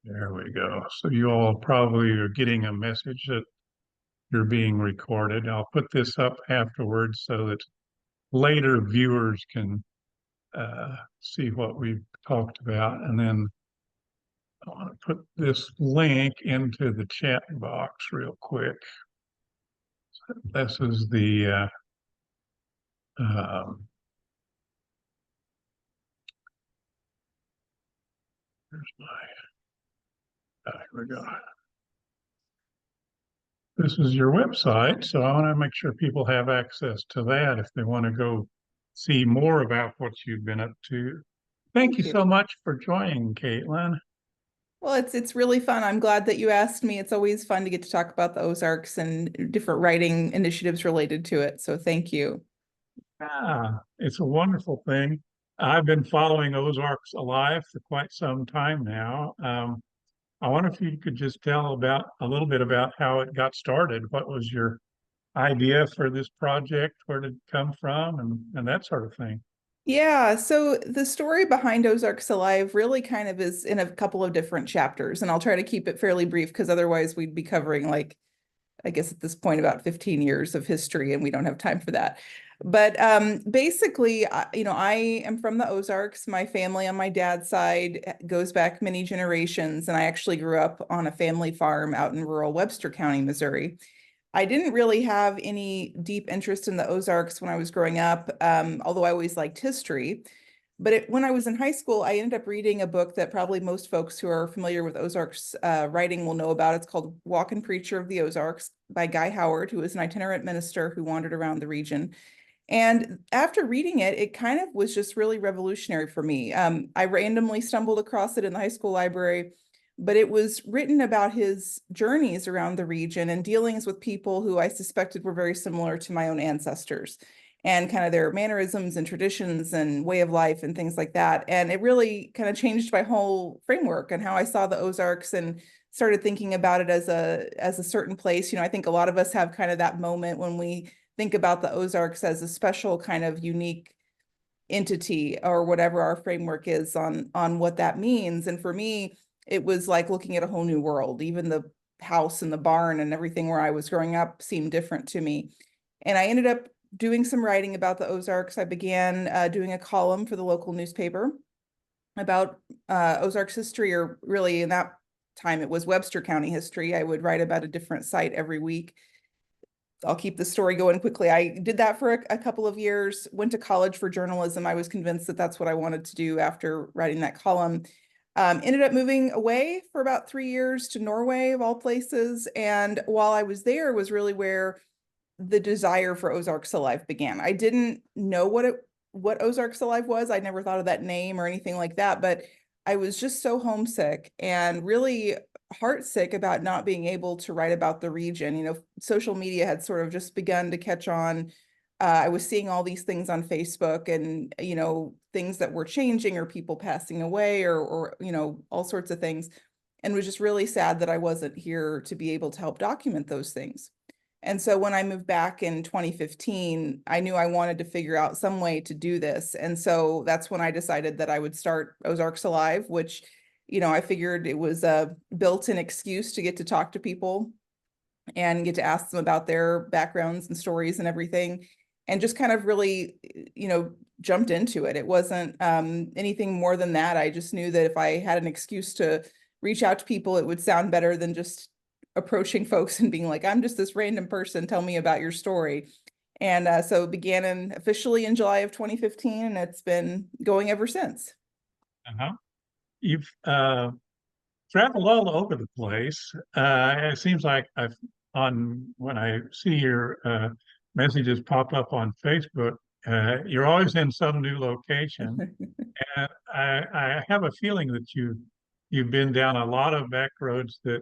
There we go. So you all probably are getting a message that you're being recorded. I'll put this up afterwards so that later viewers can see what we've talked about. And then I want to put this link into the chat box real quick. This is the um, here's here we go. This is your website, so I want to make sure people have access to that if they want to go see more about what you've been up to. Thank Thank you you. so much for joining, Kaitlyn. Well, it's really fun. I'm glad that you asked me. It's always fun to get to talk about the Ozarks and different writing initiatives related to it. So thank you. It's a wonderful thing. I've been following Ozarks Alive for quite some time now. I wonder if you could just tell about a little bit about how it got started. What was your idea for this project? Where did it come from, and that sort of thing? Yeah, so the story behind Ozarks Alive really kind of is in a couple of different chapters, and I'll try to keep it fairly brief because otherwise we'd be covering like I guess at this point about 15 years of history, and we don't have time for that. But basically, I am from the Ozarks. My family on my dad's side goes back many generations, and I actually grew up on a family farm out in rural Webster County, Missouri. I didn't really have any deep interest in the Ozarks when I was growing up, although I always liked history. But when I was in high school, I ended up reading a book that probably most folks who are familiar with Ozarks writing will know about. It's called Walk-in Preacher of the Ozarks by Guy Howard, who was an itinerant minister who wandered around the region. And after reading it, it kind of was just really revolutionary for me. I randomly stumbled across it in the high school library, but it was written about his journeys around the region and dealings with people who I suspected were very similar to my own ancestors and kind of their mannerisms and traditions and way of life and things like that. And it really kind of changed my whole framework and how I saw the Ozarks and started thinking about it as a certain place. I think a lot of us have kind of that moment when we think about the Ozarks as a special kind of unique entity or whatever our framework is on what that means. And for me, it was like looking at a whole new world. Even the house and the barn and everything where I was growing up seemed different to me. And I ended up doing some writing about the Ozarks. I began doing a column for the local newspaper about Ozarks history, or really in that time it was Webster County history. I would write about a different site every week. I'll keep the story going quickly. I did that for a couple of years, went to college for journalism. I was convinced that that's what I wanted to do after writing that column. Ended up moving away for about 3 years to Norway, of all places. And while I was there was really where the desire for Ozarks Alive began. I didn't know what Ozarks Alive was. I never thought of that name or anything like that, but I was just so homesick and really heartsick about not being able to write about the region. Social media had sort of just begun to catch on. I was seeing all these things on Facebook and, things that were changing or people passing away or all sorts of things. And was just really sad that I wasn't here to be able to help document those things. And so when I moved back in 2015, I knew I wanted to figure out some way to do this. And so that's when I decided that I would start Ozarks Alive, which, I figured it was a built-in excuse to get to talk to people and get to ask them about their backgrounds and stories and everything. And just kind of really, jumped into it. It wasn't anything more than that. I just knew that if I had an excuse to reach out to people, it would sound better than just approaching folks and being like, I'm just this random person, tell me about your story. And so it began officially in July of 2015, and it's been going ever since. Uh-huh. You've traveled all over the place. It seems like I've on when I see your messages pop up on Facebook, you're always in some new location. And I have a feeling that you've been down a lot of back roads that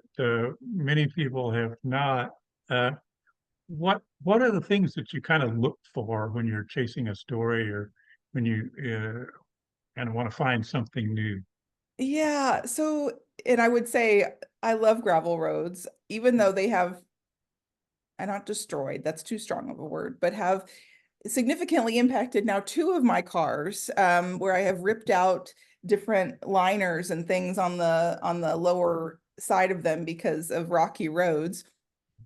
many people have not. Uh, what are the things that you kind of look for when you're chasing a story or when you kind of want to find something new? Yeah, so, and I would say I love gravel roads, even though they have, and not destroyed, that's too strong of a word, but have significantly impacted now two of my cars, where I have ripped out different liners and things on the lower side of them because of rocky roads.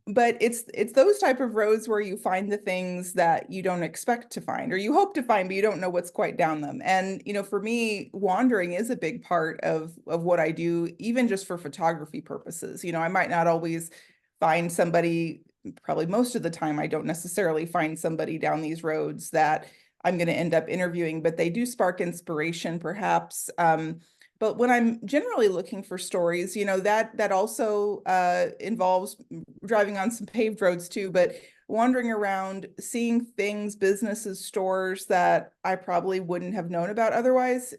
But it's those type of roads where you find the things that you don't expect to find or you hope to find, but you don't know what's quite down them. And for me, wandering is a big part of what I do, even just for photography purposes. I might not always find somebody, probably most of the time, I don't necessarily find somebody down these roads that I'm going to end up interviewing, but they do spark inspiration, perhaps. But when I'm generally looking for stories, that also involves driving on some paved roads too, but wandering around, seeing things, businesses, stores that I probably wouldn't have known about otherwise.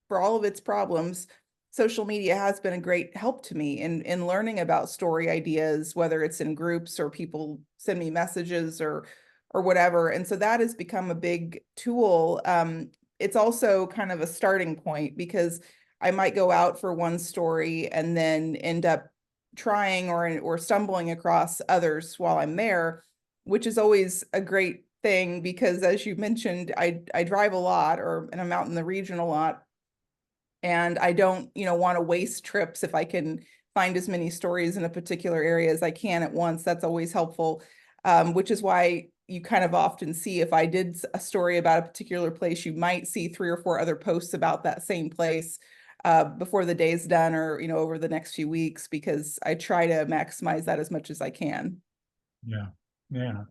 For all of its problems, social media has been a great help to me in learning about story ideas, whether it's in groups or people send me messages or whatever. And so that has become a big tool. It's also kind of a starting point because I might go out for one story and then end up trying or stumbling across others while I'm there, which is always a great thing because, as you mentioned, I drive a lot and I'm out in the region a lot, and I don't want to waste trips. If I can find as many stories in a particular area as I can at once, that's always helpful. Which is why you kind of often see, if I did a story about a particular place, you might see 3 or 4 other posts about that same place before the day's done, or over the next few weeks, because I try to maximize that as much as I can. Yeah. Yeah.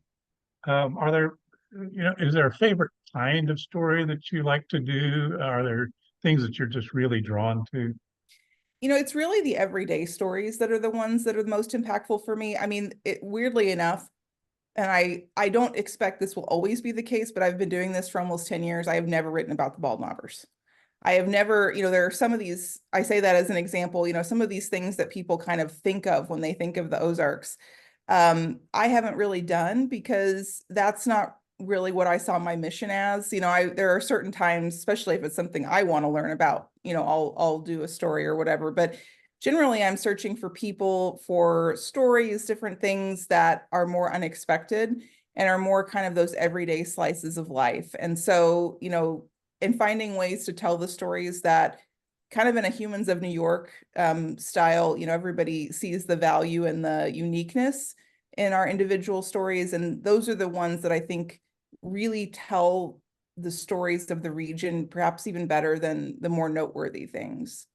Are there, is there a favorite kind of story that you like to do? Are there things that you're just really drawn to? It's really the everyday stories that are the ones that are the most impactful for me. I mean, weirdly enough, and I don't expect this will always be the case, but I've been doing this for almost 10 years. I have never written about the bald knobbers. I have never, there are some of these, I say that as an example, some of these things that people kind of think of when they think of the Ozarks. I haven't really done, because that's not really what I saw my mission as. There are certain times, especially if it's something I want to learn about, I'll do a story or whatever. But generally, I'm searching for people, for stories, different things that are more unexpected and are more kind of those everyday slices of life. And so, and finding ways to tell the stories that kind of in a Humans of New York style, everybody sees the value and the uniqueness in our individual stories. And those are the ones that I think really tell the stories of the region, perhaps even better than the more noteworthy things.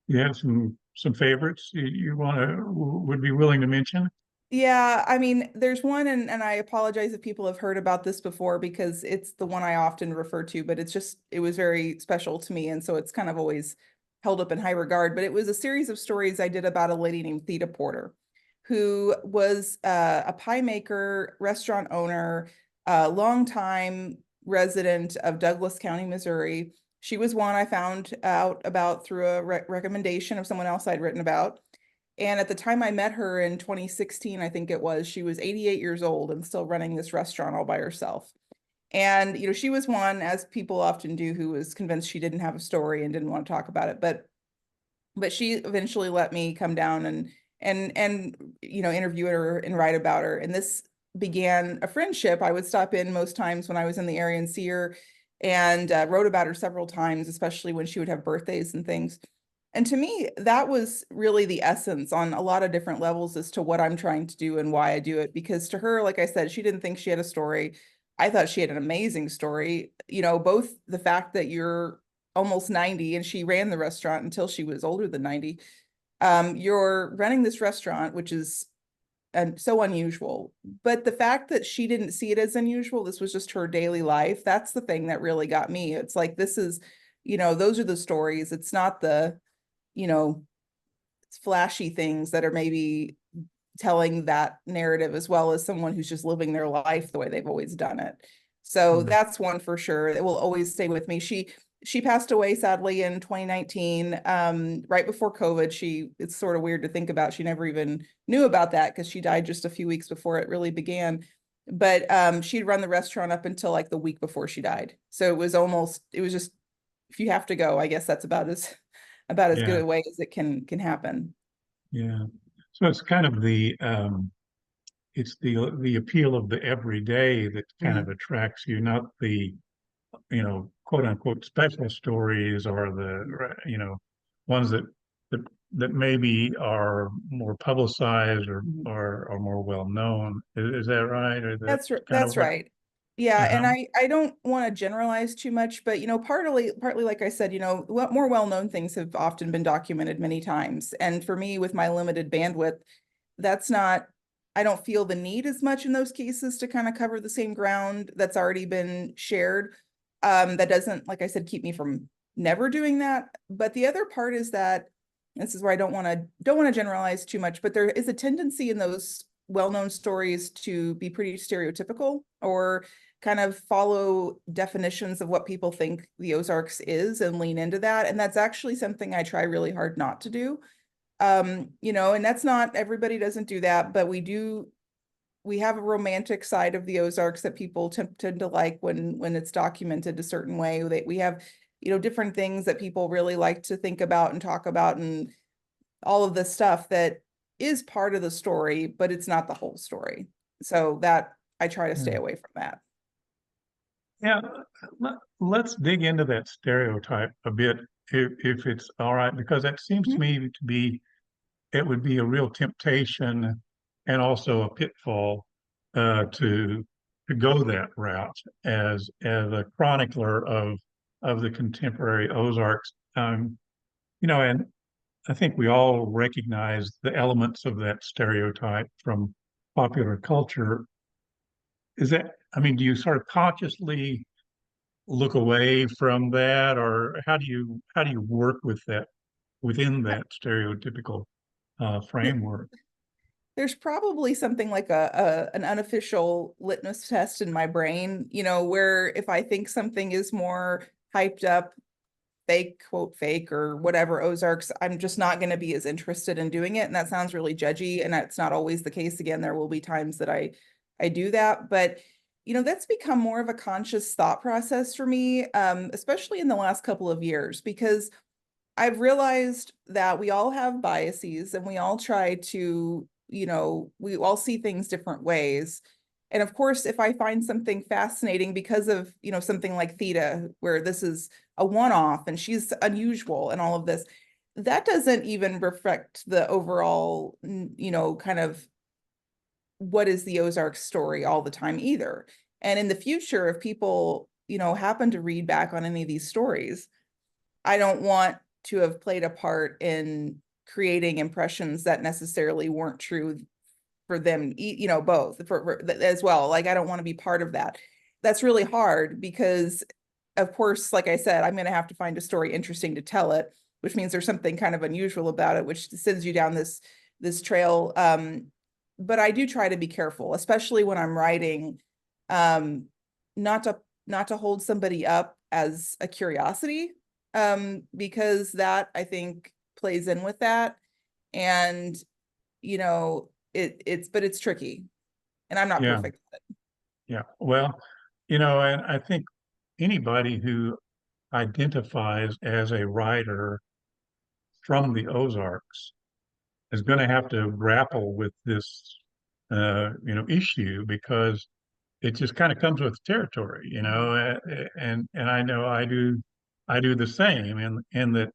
You have some favorites you want to would be willing to mention? Yeah, I mean, there's one, and I apologize if people have heard about this before, because it's the one I often refer to, but it was very special to me. And so it's kind of always held up in high regard. But it was a series of stories I did about a lady named Theda Porter, who was a pie maker, restaurant owner, a longtime resident of Douglas County, Missouri. She was one I found out about through a recommendation of someone else I'd written about. And at the time I met her in 2016, I think it was, she was 88 years old and still running this restaurant all by herself. And, she was one, as people often do, who was convinced she didn't have a story and didn't want to talk about it. But she eventually let me come down and interview her and write about her. And this began a friendship. I would stop in most times when I was in the area and see her, and wrote about her several times, especially when she would have birthdays and things. And to me, that was really the essence on a lot of different levels as to what I'm trying to do and why I do it. Because to her, like I said, she didn't think she had a story. I thought she had an amazing story. Both the fact that you're almost 90 and she ran the restaurant until she was older than 90. You're running this restaurant, which is so unusual. But the fact that she didn't see it as unusual, this was just her daily life. That's the thing that really got me. It's like, this is, those are the stories. It's not the, you know, flashy things that are maybe telling that narrative, as well as someone who's just living their life the way they've always done it. So Mm. that's one for sure. It will always stay with me. She passed away sadly in 2019, right before COVID. It's sort of weird to think about. She never even knew about that because she died just a few weeks before it really began. But she'd run the restaurant up until like the week before she died. So it was just, if you have to go, I guess that's about as good Yeah, a way as it can happen. yeah. So it's kind of it's the appeal of the everyday that kind of Mhm. attracts you, not the, quote unquote special stories or the, ones that that maybe are more publicized Mhm. or more well known. Is that right? Or that's kind of That's what? right. Yeah, Uh-huh. and I don't want to generalize too much, but partly like I said, what more well-known things have often been documented many times. And for me, with my limited bandwidth, that's not, I don't feel the need as much in those cases to kind of cover the same ground that's already been shared. That doesn't, like I said, keep me from never doing that. But the other part is that this is where I don't want to generalize too much, but there is a tendency in those well-known stories to be pretty stereotypical or kind of follow definitions of what people think the Ozarks is and lean into that. And that's actually something I try really hard not to do. And that's not, everybody doesn't do that, but we have a romantic side of the Ozarks that people tend to like when it's documented a certain way. We have, different things that people really like to think about and talk about and all of this stuff that is part of the story, but it's not the whole story. So that I try to stay Yeah. away from that. Yeah, let's dig into that stereotype a bit if it's all right, because that seems to Mhm. me to be it would be a real temptation and also a pitfall to go that route as a chronicler of the contemporary Ozarks. And I think we all recognize the elements of that stereotype from popular culture. Is that, I mean, do you sort of consciously look away from that, or how do you work with that within that stereotypical framework? There's probably something like an unofficial litmus test in my brain, where if I think something is more hyped up, fake, quote fake or whatever Ozarks, I'm just not going to be as interested in doing it. And that sounds really judgy, and that's not always the case. Again, there will be times that I do that, but that's become more of a conscious thought process for me, especially in the last couple of years, because I've realized that we all have biases and we all try to, we all see things different ways. And of course, if I find something fascinating because of, something like Theta, where this is a one-off and she's unusual and all of this, that doesn't even reflect the overall, kind of what is the Ozark story all the time either. And in the future, if people, happen to read back on any of these stories, I don't want to have played a part in creating impressions that necessarily weren't true for them, both as well. Like, I don't want to be part of that. That's really hard because, of course, like I said, I'm going to have to find a story interesting to tell it, which means there's something kind of unusual about it, which sends you down this trail. But I do try to be careful, especially when I'm writing, um, not to hold somebody up as a curiosity, because that I think plays in with that. And it's tricky, and I'm not Yeah, perfect at it. yeah. Well, and I think anybody who identifies as a writer from the Ozarks is going to have to grapple with this, issue because it just kind of comes with territory, Mhm. and I know I do the same, in that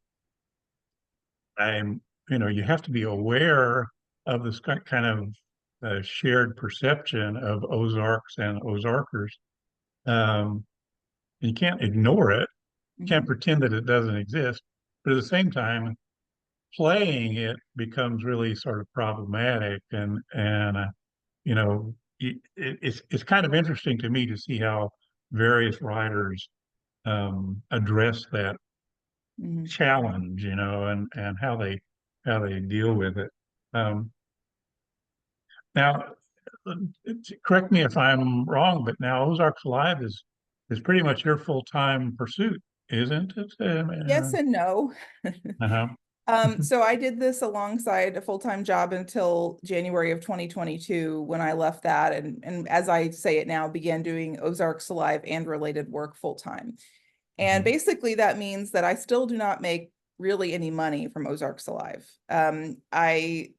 you have to be aware of this kind of shared perception of Ozarks and Ozarkers. Um, you can't ignore it, can't Mhm. pretend that it doesn't exist, but at the same time, playing it becomes really sort of problematic, and it's kind of interesting to me to see how various writers address that Mhm. challenge, and how they deal with it. Um, Now, correct me if I'm wrong, but now Ozarks Live is pretty much your full-time pursuit, isn't it? Yes and no. Uh-huh. So I did this alongside a full-time job until January of 2022 when I left that, and as I say it now, began doing Ozarks Alive and related work full-time. And Mhm. basically that means that I still do not make really any money from Ozarks Alive. I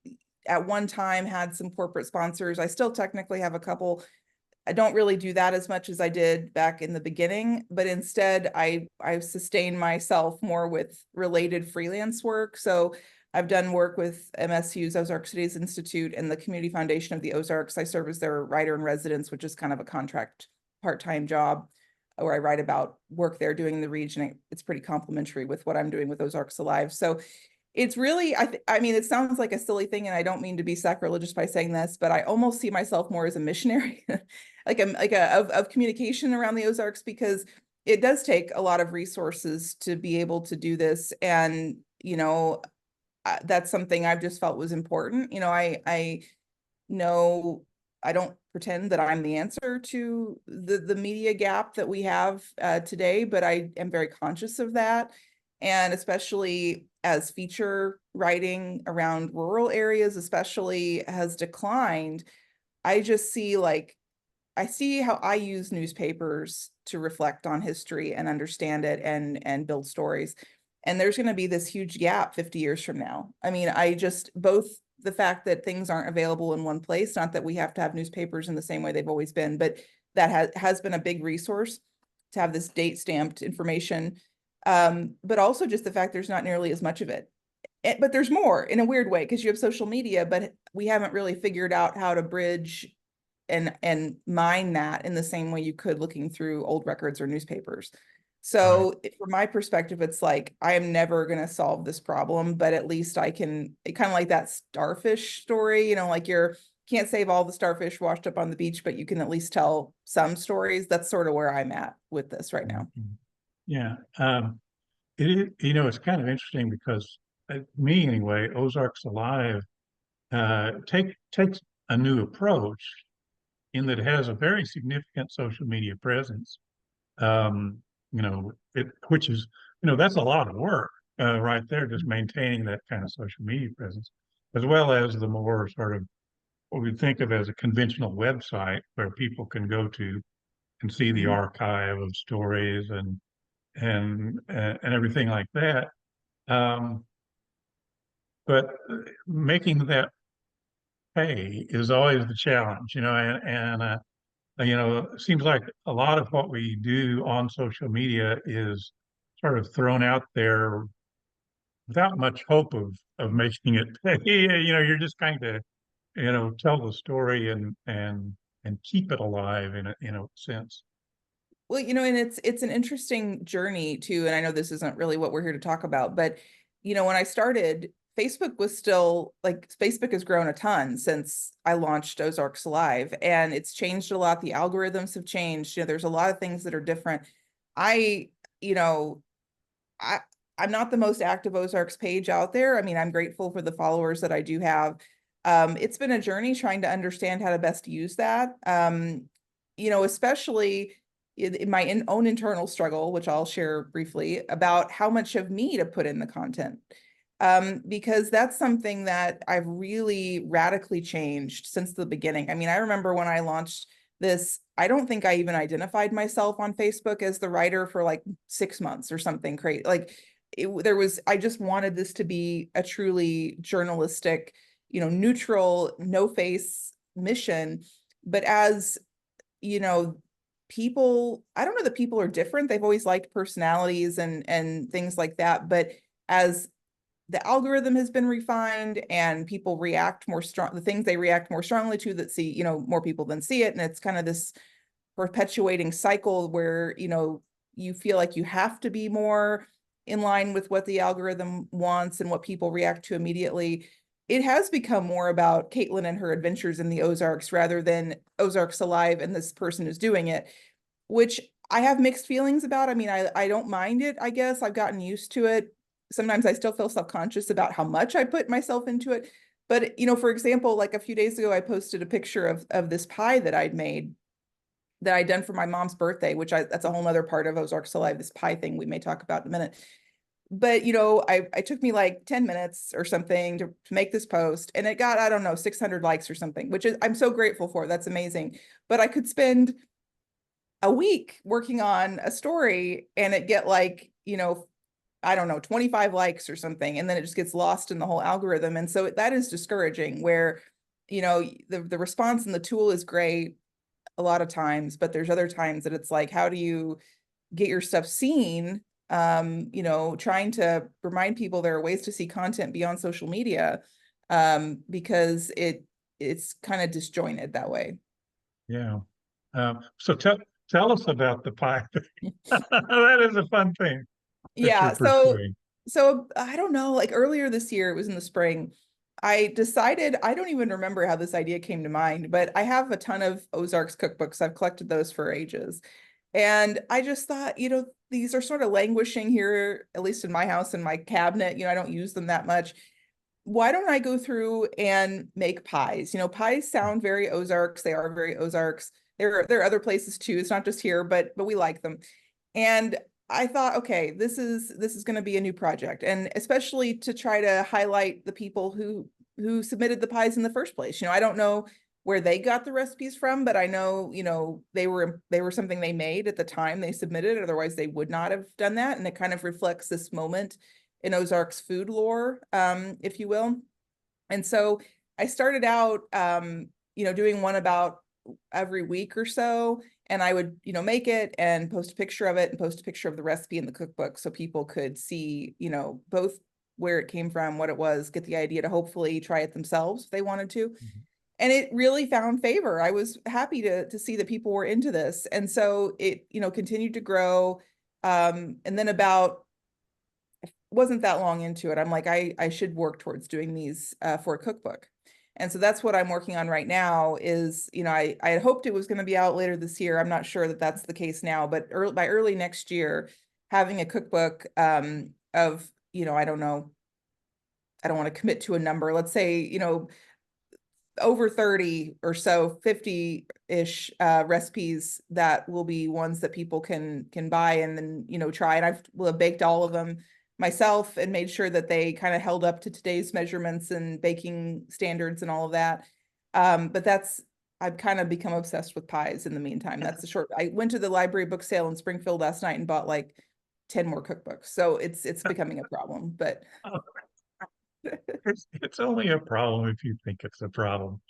at one time had some corporate sponsors. I still technically have a couple, I don't really do that as much as I did back in the beginning, but instead I sustain myself more with related freelance work. So I've done work with MSU's Ozark Cities Institute and the Community Foundation of the Ozarks. I serve as their writer in residence, which is kind of a contract part-time job where I write about work they're doing in the region. It's pretty complementary with what I'm doing with Ozarks Alive. So it's really, I mean, it sounds like a silly thing, and I don't mean to be sacrilegious by saying this, but I almost see myself more as a missionary, of communication around the Ozarks, because it does take a lot of resources to be able to do this. And, that's something I've just felt was important. I know I don't pretend that I'm the answer to the media gap that we have today, but I am very conscious of that. And especially as feature writing around rural areas, especially, has declined, I just see I see how I use newspapers to reflect on history and understand it and build stories. And there's going to be this huge gap 50 years from now. I mean, both the fact that things aren't available in one place, not that we have to have newspapers in the same way they've always been, but that has been a big resource to have this date stamped information. But also just the fact there's not nearly as much of it. But there's more in a weird way because you have social media, but we haven't really figured out how to bridge and mine that in the same way you could looking through old records or newspapers. So from my perspective, it's like, I am never going to solve this problem, but at least I can, kind of like that starfish story, like can't save all the starfish washed up on the beach, but you can at least tell some stories. That's sort of where I'm at with this right now. Yeah. It's kind of interesting because me anyway, Ozarks Alive takes a new approach in that it has a very significant social media presence. Um, which is, that's a lot of work right there, just maintaining that kind of social media presence, as well as the more sort of what we think of as a conventional website where people can go to and see the archive of stories and everything like that. Um, but making that pay is always the challenge, it seems like a lot of what we do on social media is sort of thrown out there without much hope of making it pay. You're just kind of, tell the story and keep it alive in a sense. Well, and it's an interesting journey too. And I know this isn't really what we're here to talk about, but when I started, Facebook was still Facebook has grown a ton since I launched Ozarks Live, and it's changed a lot. The algorithms have changed. There's a lot of things that are different. I, you know, I I'm not the most active Ozarks page out there. I mean, I'm grateful for the followers that I do have. It's been a journey trying to understand how to best use that. Especially in my own internal struggle, which I'll share briefly, about how much of me to put in the content. Because that's something that I've really radically changed since the beginning. I mean, I remember when I launched this, I don't think I even identified myself on Facebook as the writer for like 6 months or something crazy. I just wanted this to be a truly journalistic, neutral, no face mission. But as, you know, I don't know that people are different. They've always liked personalities and things like that. But as the algorithm has been refined and people react more strong, the things they react more strongly to that see, more people than see it. And it's kind of this perpetuating cycle where, you feel like you have to be more in line with what the algorithm wants and what people react to immediately. It has become more about Kaitlyn and her adventures in the Ozarks rather than Ozarks Alive and this person who's doing it, which I have mixed feelings about. I mean, I don't mind it, I guess. I've gotten used to it. Sometimes I still feel self-conscious about how much I put myself into it. But, for example, like a few days ago, I posted a picture of this pie that I'd made that I'd done for my mom's birthday, that's a whole nother part of Ozarks Alive, this pie thing we may talk about in a minute. But, I took me like 10 minutes or something to make this post, and it got, I don't know, 600 likes or something, which I'm so grateful for. That's amazing. But I could spend a week working on a story and it get like, I don't know, 25 likes or something, and then it just gets lost in the whole algorithm. And so that is discouraging where, the response and the tool is great. a lot of times, but there's other times that it's like, how do you get your stuff seen? You know, trying to remind people there are ways to see content beyond social media, because it's kind of disjointed that way. Yeah. So tell us about the pie thing. That is a fun thing that you're Yeah, pursuing. so I don't know, like earlier this year, it was in the spring. I decided, I don't even remember how this idea came to mind, but I have a ton of Ozarks cookbooks. I've collected those for ages. And I just thought, you know, these are sort of languishing here, at least in my house, in my cabinet. You know, I don't use them that much. Why don't I go through and make pies? You know, pies sound very Ozarks. They are very Ozarks. There are other places too. It's not just here, but we like them. And I thought, okay, this is going to be a new project, and especially to try to highlight the people who submitted the pies in the first place. You know, I don't know where they got the recipes from, but I know, you know, they were something they made at the time they submitted, otherwise they would not have done that. And it kind of reflects this moment in Ozarks food lore, if you will. And so I started out, you know, doing one about every week or so. And I would, you know, make it and post a picture of it and post a picture of the recipe in the cookbook so people could see, you know, both where it came from, what it was, get the idea to hopefully try it themselves if they wanted to. Mhm. And it really found favor. I was happy to see that people were into this. And so it, you know, continued to grow. And then about wasn't that long into it, I'm like, I should work towards doing these for a cookbook. And so that's what I'm working on right now is, you know, I had hoped it was going to be out later this year. I'm not sure that that's the case now, but by early next year, having a cookbook of, you know, I don't know, I don't want to commit to a number. Let's say, you know, over 30 or so, 50-ish recipes that will be ones that people can buy and then, you know, try. And will have baked all of them myself and made sure that they kind of held up to today's measurements and baking standards and all of that. But I've kind of become obsessed with pies in the meantime. That's the short. I went to the library book sale in Springfield last night and bought like 10 more cookbooks. So it's becoming a problem, but It's only a problem if you think it's a problem.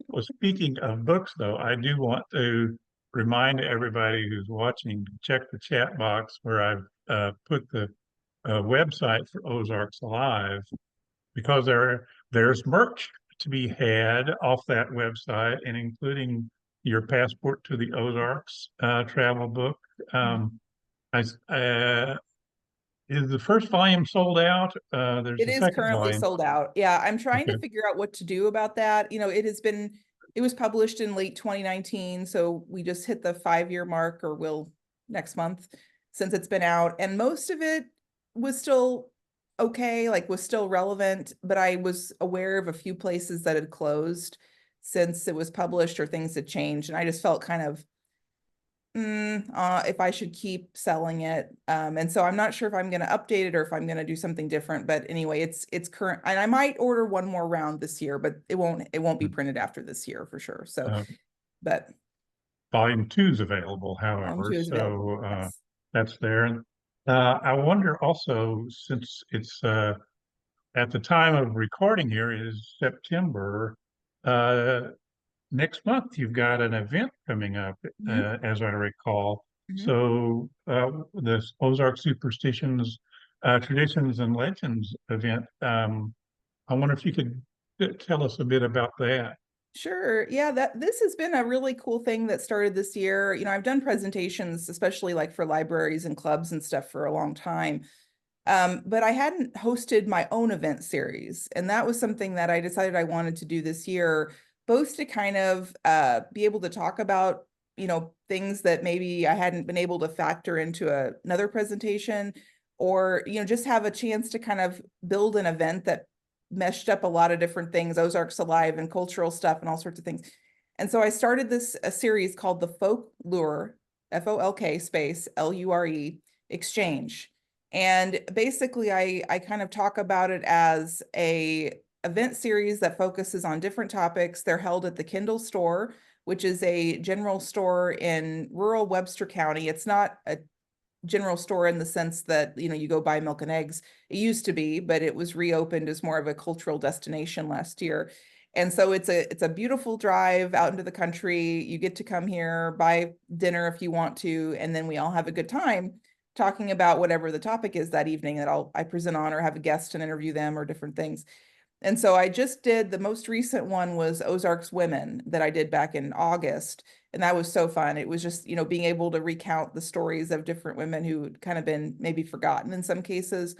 Well, speaking of books, though, I do want to remind everybody who's watching to check the chat box where I've put the website for Ozarks Alive because there's merch to be had off that website, and including your passport to the Ozarks travel book. I Is the first volume sold out? There's It a is second currently volume. sold out. Yeah, I'm trying Okay. to figure out what to do about that. You know, it was published in late 2019, so we just hit the 5-year mark, or will next month, since it's been out. And most of it was still okay, like was still relevant, but I was aware of a few places that had closed since it was published or things had changed. And I just felt kind of if I should keep selling it. And so I'm not sure if I'm going to update it or if I'm going to do something different. But anyway, it's current, and I might order one more round this year, but it won't be printed after this year for sure. So, Uh, but Volume two is available, volume however, 2 is available. so Yes. that's there. And I wonder also, since it's at the time of recording here is September, uh, next month you've got an event coming up, Mhm. as I recall. Mhm. So the Ozark Superstitions, Traditions and Legends event. I wonder if you could tell us a bit about that. Sure. Yeah, that this has been a really cool thing that started this year. You know, I've done presentations, especially like for libraries and clubs and stuff for a long time. But I hadn't hosted my own event series. And that was something that I decided I wanted to do this year, both to kind of be able to talk about, you know, things that maybe I hadn't been able to factor into another presentation, or, you know, just have a chance to kind of build an event that meshed up a lot of different things, Ozarks Alive and cultural stuff and all sorts of things. And so I started a series called the Folklore, FOLK space LURE exchange. And basically, I kind of talk about it as a event series that focuses on different topics. They're held at the Kindle store, which is a general store in rural Webster County. It's not a general store in the sense that, you know, you go buy milk and eggs. It used to be, but it was reopened as more of a cultural destination last year. And so it's a beautiful drive out into the country. You get to come here, buy dinner if you want to, and then we all have a good time talking about whatever the topic is that evening that I present on, or have a guest and interview them, or different things. And so I just did, the most recent one was Ozarks Women that I did back in August. And that was so fun. It was just, being able to recount the stories of different women who had kind of been maybe forgotten in some cases,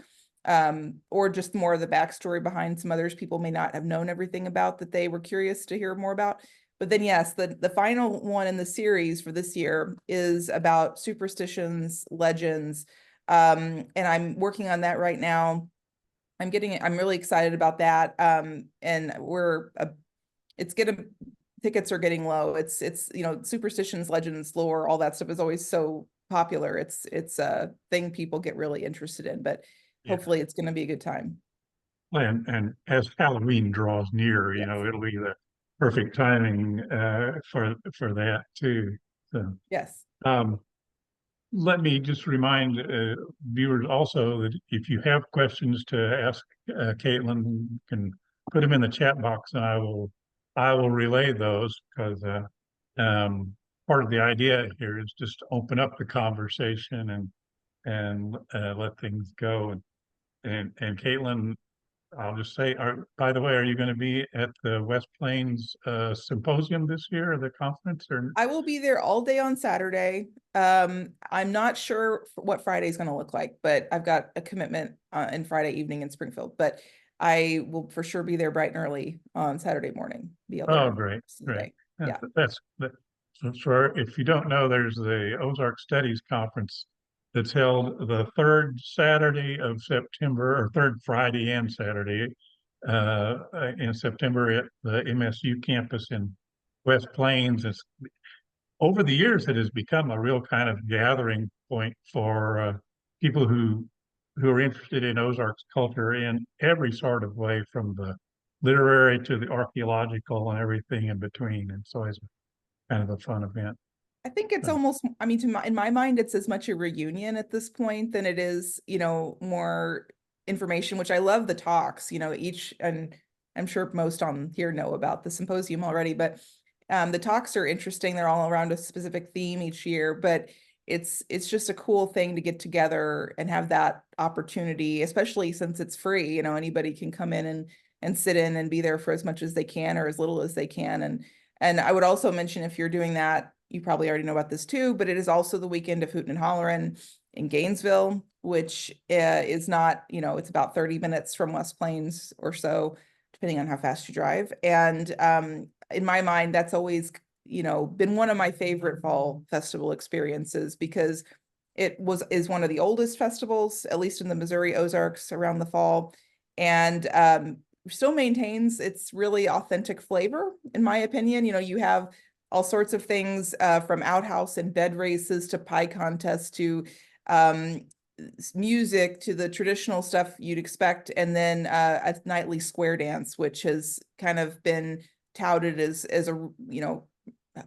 or just more of the backstory behind some others people may not have known everything about that they were curious to hear more about. But then, yes, the final one in the series for this year is about superstitions, legends. And I'm working on that right now. I'm really excited about that. And tickets are getting low. It's, superstitions, legends, lore, all that stuff is always so popular. It's a thing people get really interested in, but Yeah. hopefully it's going to be a good time. And as Halloween draws near, Yes. it'll be the perfect timing for that too. So, Yes. um, let me just remind viewers also that if you have questions to ask Kaitlyn, you can put them in the chat box, and I will relay those, because part of the idea here is just to open up the conversation and let things go. And Kaitlyn, I'll just say, by the way, are you going to be at the West Plains Symposium this year, or the conference? Or I will be there all day on Saturday. I'm not sure what Friday is going to look like, but I've got a commitment in Friday evening in Springfield. But I will for sure be there bright and early on Saturday morning. Be out Oh, there great, great. today. Yeah. So for, if you don't know, there's the Ozark Studies Conference that's held the third Saturday of September, or third Friday and Saturday in September at the MSU campus in West Plains. Over the years, it has become a real kind of gathering point for people who are interested in Ozarks culture in every sort of way, from the literary to the archaeological and everything in between. And so it's kind of a fun event. I think it's So, almost, I mean, in my mind, it's as much a reunion at this point than it is, more information, which I love the talks, and I'm sure most on here know about the symposium already, but the talks are interesting. They're all around a specific theme each year, but it's just a cool thing to get together and have that opportunity, especially since it's free. Anybody can come in and sit in and be there for as much as they can, or as little as they can. And I would also mention, if you're doing that, you probably already know about this too, but it is also the weekend of Hootin' and Hollerin' in Gainesville, which is not, it's about 30 minutes from West Plains or so, depending on how fast you drive. And in my mind, that's always, been one of my favorite fall festival experiences, because is one of the oldest festivals, at least in the Missouri Ozarks, around the fall. And still maintains its really authentic flavor, in my opinion. You have all sorts of things, from outhouse and bed races to pie contests to music to the traditional stuff you'd expect, and then a nightly square dance, which has kind of been touted as a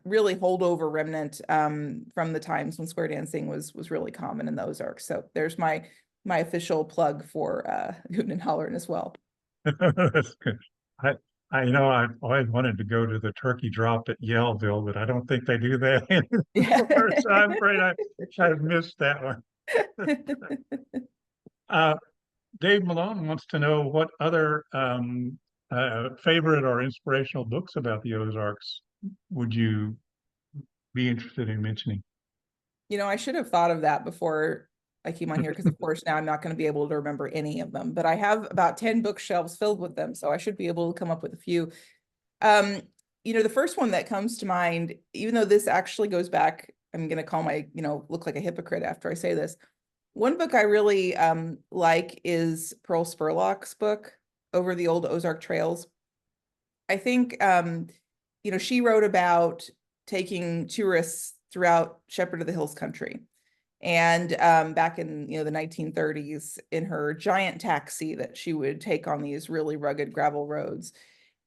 really holdover remnant from the times when square dancing was really common in the Ozarks. So there's my official plug for Hootin' and Hollerin' as well. that's good. I, I've always wanted to go to the turkey drop at Yellville, but I don't think they do that Yeah. anymore. So I'm afraid I've missed that one. Uh, Dave Malone wants to know what other favorite or inspirational books about the Ozarks would you be interested in mentioning? I should have thought of that before I came on here, because of course now I'm not going to be able to remember any of them, but I have about 10 bookshelves filled with them, so I should be able to come up with a few. The first one that comes to mind, even though this actually goes back, I'm going to call look like a hypocrite after I say this. One book I really like is Pearl Spurlock's book, Over the Old Ozark Trails. I think, she wrote about taking tourists throughout Shepherd of the Hills country. And back in, the 1930s, in her giant taxi that she would take on these really rugged gravel roads.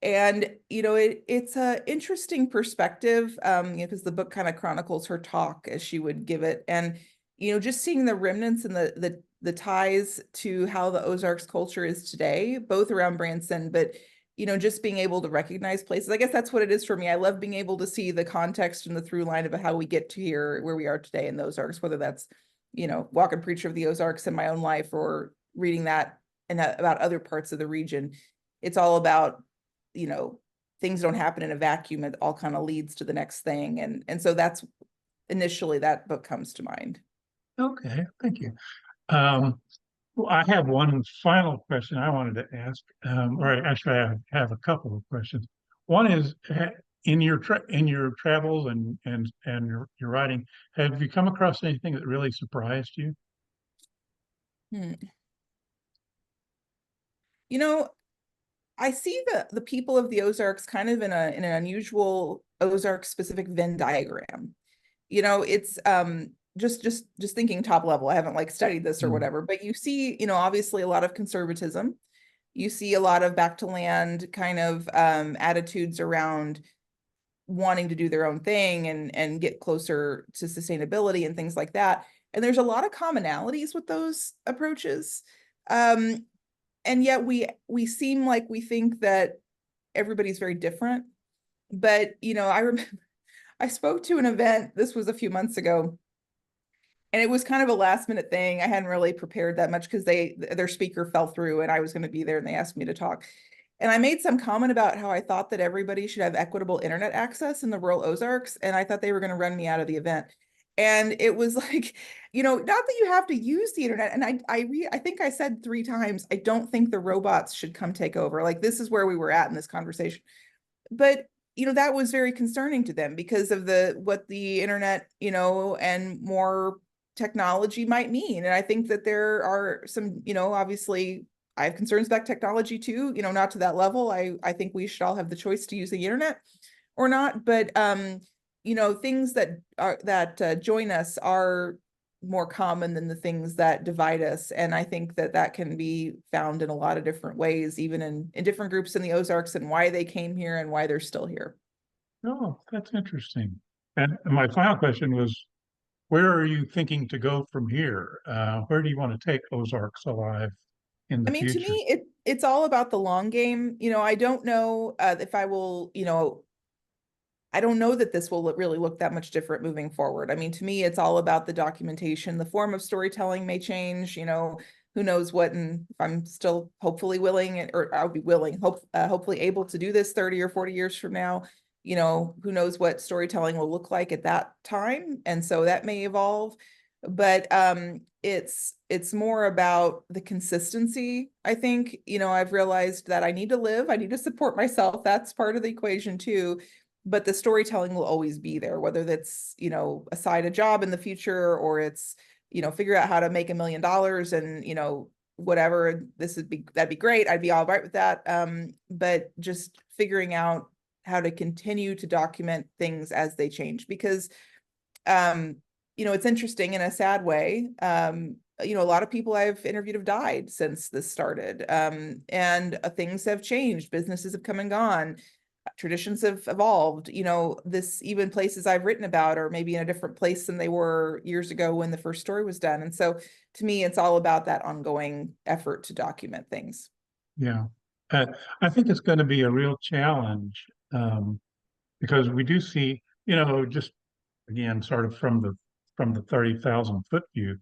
And, it's a interesting perspective, because the book kind of chronicles her talk as she would give it. And, just seeing the remnants and the ties to how the Ozarks culture is today, both around Branson, but just being able to recognize places. I guess that's what it is for me. I love being able to see the context and the through line of how we get to here, where we are today in the Ozarks, whether that's, Walk and Preacher of the Ozarks in my own life or reading that and about other parts of the region. It's all about, things don't happen in a vacuum. It all kind of leads to the next thing. And so that's initially that book comes to mind. Okay, thank you. Um, well, I have one final question I wanted to ask, or actually, I have a couple of questions. One is, in your travels and your writing, have you come across anything that really surprised you? Hmm. You know, I see the people of the Ozarks kind of in an unusual Ozark specific Venn diagram. It's just thinking top level. I haven't like studied this or Mm. whatever, but you see, obviously a lot of conservatism. You see a lot of back to land kind of attitudes around wanting to do their own thing and get closer to sustainability and things like that. And there's a lot of commonalities with those approaches. Um, and yet we seem like we think that everybody's very different. But I remember I spoke to an event, this was a few months ago, and it was kind of a last minute thing. I hadn't really prepared that much because their speaker fell through and I was going to be there and they asked me to talk. And I made some comment about how I thought that everybody should have equitable internet access in the rural Ozarks, and I thought they were going to run me out of the event. And it was like, not that you have to use the internet. And I think I said 3 times, I don't think the robots should come take over. Like, this is where we were at in this conversation. But that was very concerning to them because of what the internet, and more technology might mean. And I think that there are some, obviously I have concerns about technology too, not to that level. I think we should all have the choice to use the internet or not. But things that join us are more common than the things that divide us. And I think that can be found in a lot of different ways, even in different groups in the Ozarks, and why they came here and why they're still here. Oh, that's interesting. And my final question was, where are you thinking to go from here? Where do you want to take Ozarks Alive in I the mean, to future? me, it's all about the long game. I don't know if I will, I don't know that this will really look that much different moving forward. I mean, to me, it's all about the documentation. The form of storytelling may change, who knows what, and if I'm still hopefully willing, or I'll be willing, hopefully able to do this 30 or 40 years from now, who knows what storytelling will look like at that time. And so that may evolve. But it's more about the consistency. I think, I've realized that I need to live, I need to support myself. That's part of the equation too, but the storytelling will always be there, whether that's, aside a job in the future, or it's, figure out how to make $1 million and, whatever, that'd be great. I'd be all right with that. But just figuring out how to continue to document things as they change, because, it's interesting in a sad way. A lot of people I've interviewed have died since this started. And things have changed. Businesses have come and gone, traditions have evolved. This, even places I've written about are maybe in a different place than they were years ago when the first story was done. And so to me, it's all about that ongoing effort to document things. Yeah. Uh, I think it's going to be a real challenge, because we do see, just again, sort of from the 30,000 foot view,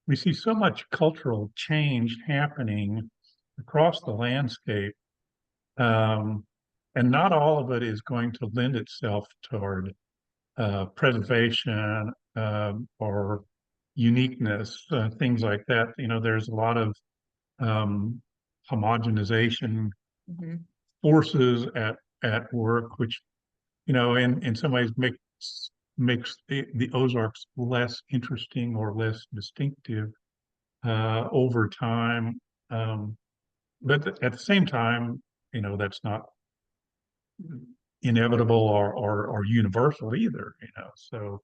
we see so much cultural change happening across the landscape, and not all of it is going to lend itself toward preservation, or uniqueness, things like that. There's a lot of um, homogenization Mhm. forces at work, which in some ways makes the Ozarks less interesting or less distinctive over time. Um, but at the same time, that's not inevitable or universal either. So in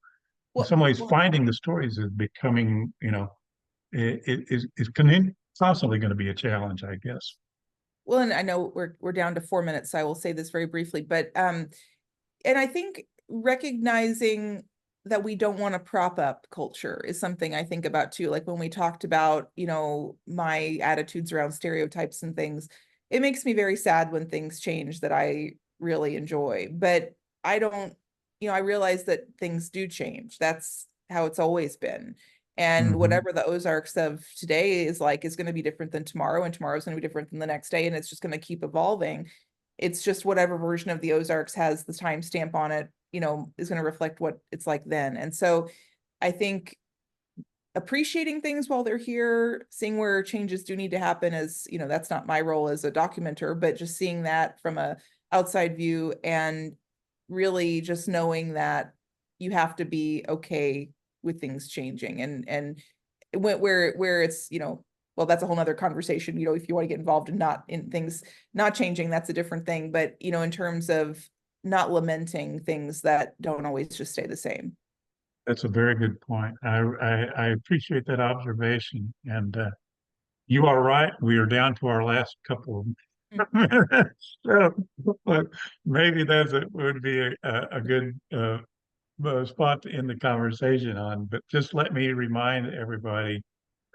Well, some ways, well, finding the stories is becoming, is constantly going to be a challenge, I guess. well, and I know we're down to 4 minutes, so I will say this very briefly, but and I think recognizing that we don't want to prop up culture is something I think about too. Like when we talked about, my attitudes around stereotypes and things, it makes me very sad when things change that I really enjoy. But I don't, I realize that things do change. That's how it's always been. And Hmm. whatever the Ozarks of today is like is going to be different than tomorrow, and tomorrow is going to be different than the next day, and it's just going to keep evolving. It's just whatever version of the Ozarks has the timestamp on it, is going to reflect what it's like then. And so I think appreciating things while they're here, seeing where changes do need to happen is, that's not my role as a documenter, but just seeing that from a outside view and really just knowing that you have to be okay with things changing and where it's, well, that's a whole nother conversation, if you want to get involved in not in things not changing, that's a different thing. But, in terms of not lamenting things that don't always just stay the same. That's a very good point. I appreciate that observation. And you are right. We are down to our last couple of minutes. So, but maybe would be a good spot to end the conversation on. But just let me remind everybody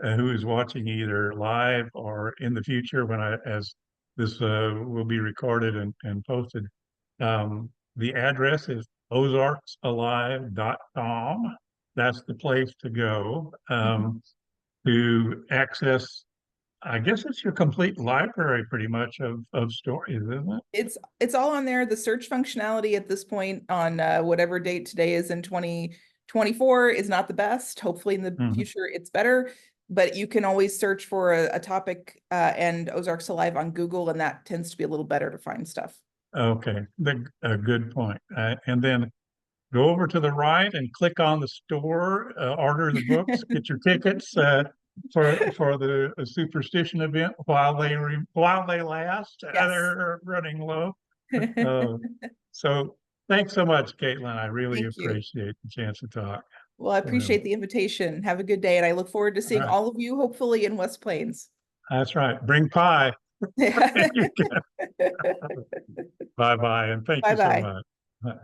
who is watching either live or in the future as this will be recorded and posted. The address is ozarksalive.com. That's the place to go to access. I guess it's your complete library pretty much of stories, isn't it? It's all on there. The search functionality at this point on whatever date today is in 2024 is not the best. Hopefully in the Mhm. future it's better, but you can always search for a topic and Ozarks Alive on Google, and that tends to be a little better to find stuff. Okay, a good point. And then go over to the right and click on the store, order the books, get your tickets for the superstition event while they last. Yes. They're running low. Uh, so thanks so much, Kaitlyn. I really Thank you. appreciate the chance to talk. Well, I Um, appreciate the invitation. Have a good day, and I look forward to all seeing right, all of you, hopefully in West Plains. that's right. Bring pie. Bye bye, and thank you so Bye-bye. much.